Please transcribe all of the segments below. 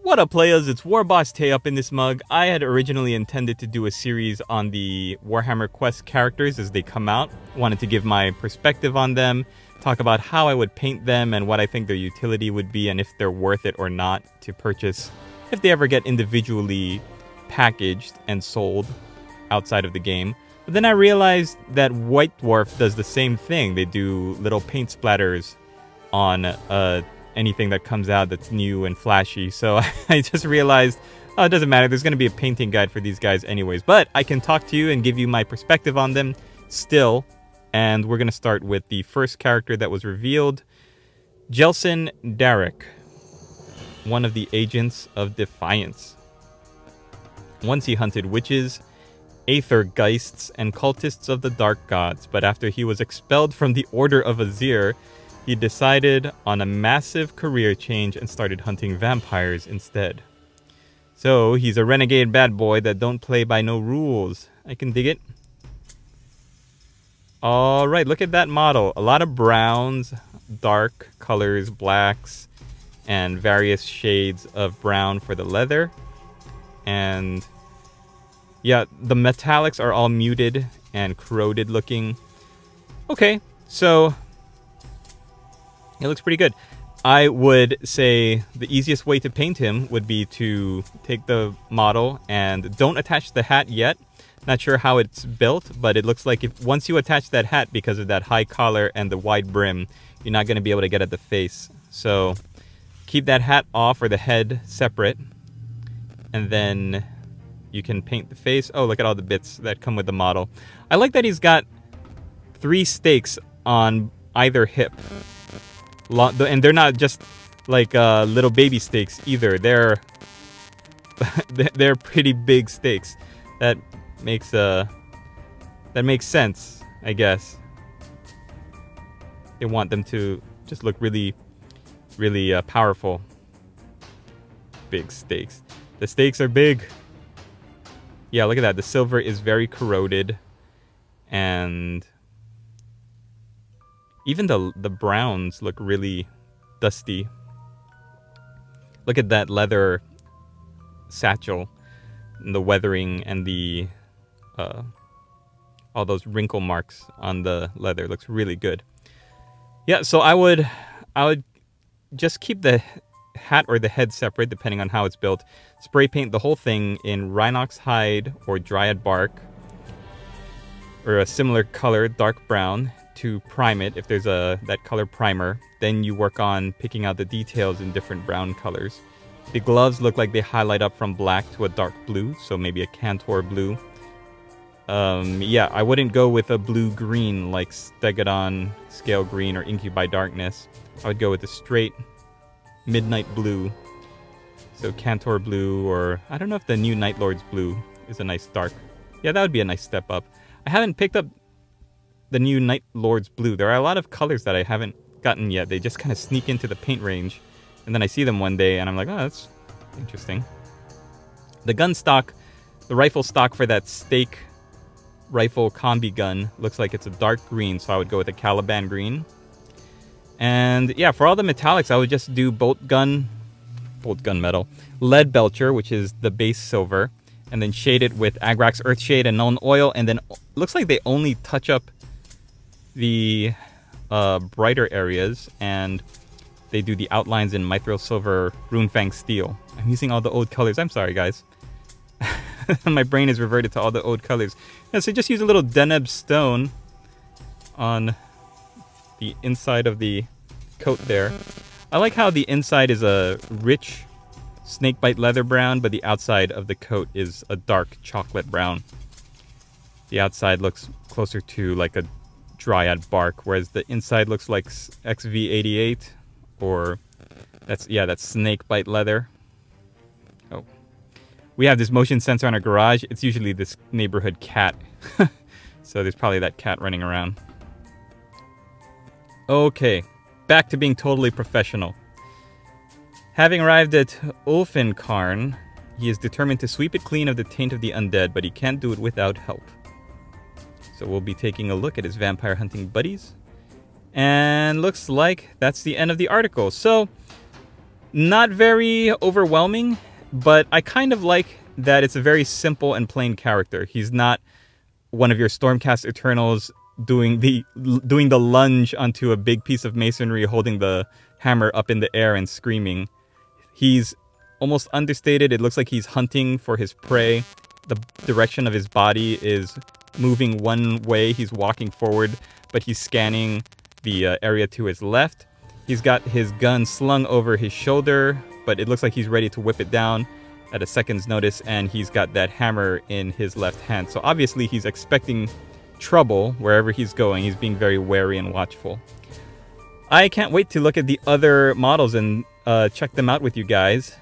What up, players? It's Warboss Tay up in this mug. I had originally intended to do a series on the Warhammer Quest characters as they come out. Wanted to give my perspective on them, talk about how I would paint them and what I think their utility would be and if they're worth it or not to purchase if they ever get individually packaged and sold outside of the game. But then I realized that White Dwarf does the same thing. They do little paint splatters on anything that comes out that's new and flashy. So I just realized, oh, it doesn't matter. There's going to be a painting guide for these guys anyways. But I can talk to you and give you my perspective on them still. And we're going to start with the first character that was revealed. Jensen Darrock, one of the agents of Defiance. Once he hunted witches, aether geists, and cultists of the dark gods. But after he was expelled from the Order of Azir, he decided on a massive career change and started hunting vampires instead. So he's a renegade bad boy that don't play by no rules. I can dig it. Alright, look at that model. A lot of browns, dark colors, blacks, and various shades of brown for the leather. And yeah, the metallics are all muted and corroded looking. Okay, so it looks pretty good. I would say the easiest way to paint him would be to take the model and don't attach the hat yet. Not sure how it's built, but it looks like if once you attach that hat, because of that high collar and the wide brim, you're not going to be able to get at the face. So keep that hat off or the head separate, and then you can paint the face. Oh, look at all the bits that come with the model. I like that he's got 3 stakes on either hip. And they're not just like little baby stakes either. They're pretty big stakes. That makes sense, I guess. They want them to just look really, really powerful. Big stakes. The stakes are big. Yeah, look at that. The silver is very corroded, and even the browns look really dusty. Look at that leather satchel, and the weathering, and the all those wrinkle marks on the leather. Looks really good. Yeah, so I would just keep the hat or the head separate depending on how it's built. Spray paint the whole thing in Rhinox hide or Dryad bark, or a similar color, dark brown, to prime it if there's that color primer. Then you work on picking out the details in different brown colors. The gloves look like they highlight up from black to a dark blue, so maybe a Cantor blue. Yeah, I wouldn't go with a blue-green like Stegodon, Scale Green, or Incubi Darkness. I would go with a straight midnight blue. So Cantor blue, or I don't know if the new Night Lord's blue is a nice dark. Yeah, that would be a nice step up. I haven't picked up the new Night Lord's blue. There are a lot of colors that I haven't gotten yet. They just kind of sneak into the paint range, and then I see them one day and I'm like, oh, that's interesting. The gun stock, the rifle stock for that stake rifle combi gun, looks like it's a dark green, so I would go with a Caliban green. And yeah, for all the metallics, I would just do bolt gun metal, lead belcher, which is the base silver, and then shade it with Agrax Earthshade and Nuln Oil, and then looks like they only touch up the brighter areas, and they do the outlines in Mithril Silver, Runefang Steel. I'm using all the old colors. I'm sorry, guys. My brain is reverted to all the old colors. Yeah, so just use a little Deneb stone on the inside of the coat there. I like how the inside is a rich snakebite leather brown, but the outside of the coat is a dark chocolate brown. The outside looks closer to like a Dryad bark, whereas the inside looks like XV88, or that's snakebite leather. Oh, we have this motion sensor on our garage. It's usually this neighborhood cat. So there's probably that cat running around. Okay, back to being totally professional. Having arrived at Ulfenkarn, he is determined to sweep it clean of the taint of the undead, but he can't do it without help. So we'll be taking a look at his vampire hunting buddies. And looks like that's the end of the article. So Not very overwhelming, but I kind of like that it's a very simple and plain character. He's not one of your Stormcast Eternals doing the lunge onto a big piece of masonry, holding the hammer up in the air and screaming. He's almost understated. It looks like he's hunting for his prey. The direction of his body is moving one way. He's walking forward, but he's scanning the area to his left. He's got his gun slung over his shoulder, but it looks like he's ready to whip it down at a second's notice, and he's got that hammer in his left hand. So obviously he's expecting trouble wherever he's going. He's being very wary and watchful. I can't wait to look at the other models and check them out with you guys.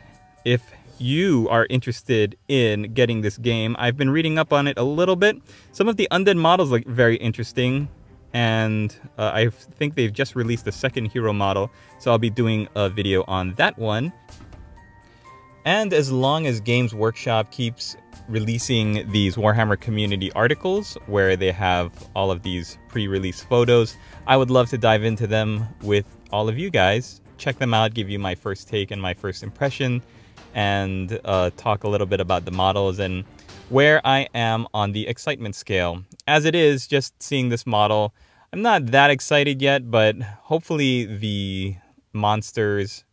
If you are interested in getting this game, I've been reading up on it a little bit. Some of the undead models look very interesting, and I think they've just released the second hero model, so I'll be doing a video on that one. And as long as Games Workshop keeps releasing these Warhammer community articles where they have all of these pre-release photos, I would love to dive into them with all of you guys, check them out, give you my first take and my first impression, and talk a little bit about the models and where I am on the excitement scale. As it is, just seeing this model, I'm not that excited yet, but hopefully the monsters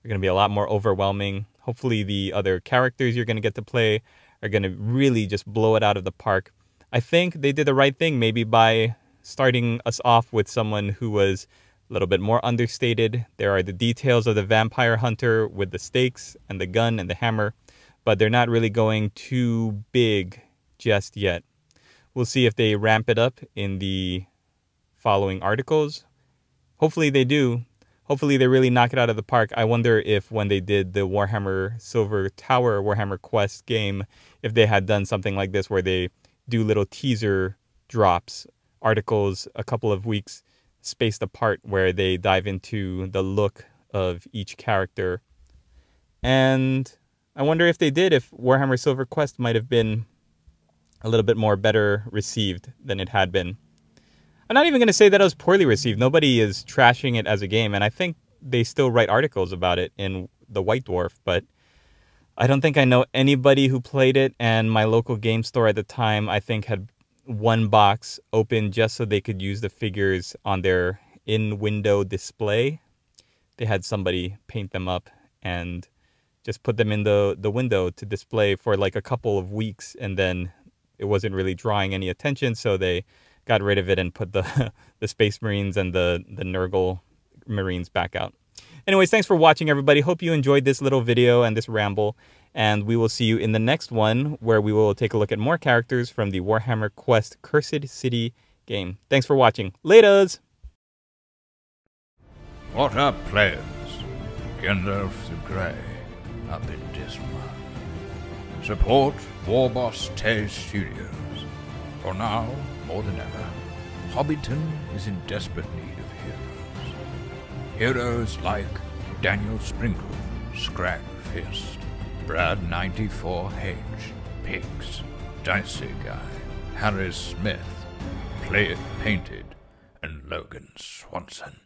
are going to be a lot more overwhelming. Hopefully the other characters you're going to get to play are going to really just blow it out of the park. I think they did the right thing maybe by starting us off with someone who was a little bit more understated. There are the details of the vampire hunter with the stakes and the gun and the hammer, but they're not really going too big just yet. We'll see if they ramp it up in the following articles. Hopefully they do. Hopefully they really knock it out of the park. I wonder if when they did the Warhammer Silver Tower, Warhammer Quest game, if they had done something like this where they do little teaser drops, articles a couple of weeks spaced apart where they dive into the look of each character. And I wonder if they did, if Warhammer Silver Quest might have been a little bit more better received than it had been. I'm not even going to say that it was poorly received. Nobody is trashing it as a game, and I think they still write articles about it in the White Dwarf, but I don't think I know anybody who played it, and my local game store at the time, I think, had one box open just so they could use the figures on their in-window display. They had somebody paint them up and just put them in the window to display for like a couple of weeks, and then it wasn't really drawing any attention, so they got rid of it and put the Space Marines and the Nurgle Marines back out. Anyways, thanks for watching, everybody. Hope you enjoyed this little video and this ramble, and we will see you in the next one where we will take a look at more characters from the Warhammer Quest Cursed City game. Thanks for watching. Laters! What up, players? Gandalf the Grey, up in Dismal. Support Warboss Tay Studios. For now, more than ever, Hobbiton is in desperate need of heroes. Heroes like Daniel Sprinkle, Scrag Fist, Brad 94H, Pigs, Dicey Guy, Harry Smith, Play It Painted, and Logan Swanson.